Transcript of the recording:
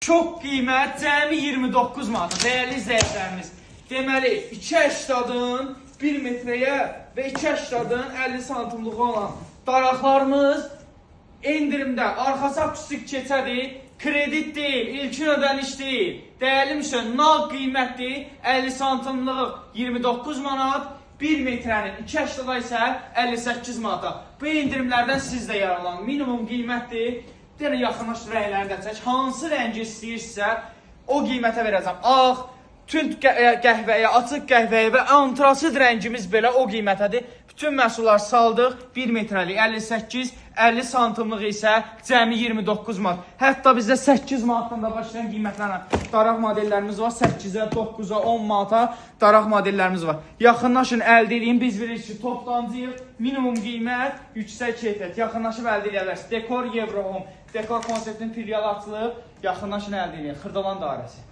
Çox qiymət, cəmi 29 manat. Dəyərli izləyicilərimiz, deməli 2.80-ın 1 metrəyə və 2.80-ın 50 santimliği olan daraqlarımız endirimdə. Arxası akustik keçədir, kredit deyil, ilkin ödəniş deyil. Dəyərli müştəri, nağd qiymətdir, 50 santimliği 29 manat. 1 metrənin 2.80-da isə 58 manata. Bu indirimlərdən siz də yararlanın. Minimum qiymətdir. Deyən yaxınlaşdı rənglərini də çək. Hansı rəngi istəyirsə o qiymətə verəcəm. Ağ, tünd qəhvəyə, açıq qəhvəyə və antrasit rəngimiz belə o qiymətədir. Bütün məhsullar saldıq. 1 metrəlik 58, 50 santimlik isə cəmi 29 manat. Hətta bizdə 8 manatdan da başlayan qiymətlərlə daraq modellərimiz var. 8-ə, 9-a, 10 manata daraq modellərimiz var. Yaxınlaşın, əldə edin. Biz bilirik ki, toptancıyıq. Minimum qiymət, yüksək keyfiyyət. Yaxınlaşıb əldə edə bilərsiniz. Dekor Eurohome, dekor konseptinin filialı açılıb. Yaxınlaşın, əldə edin. Xırdalan dairəsi.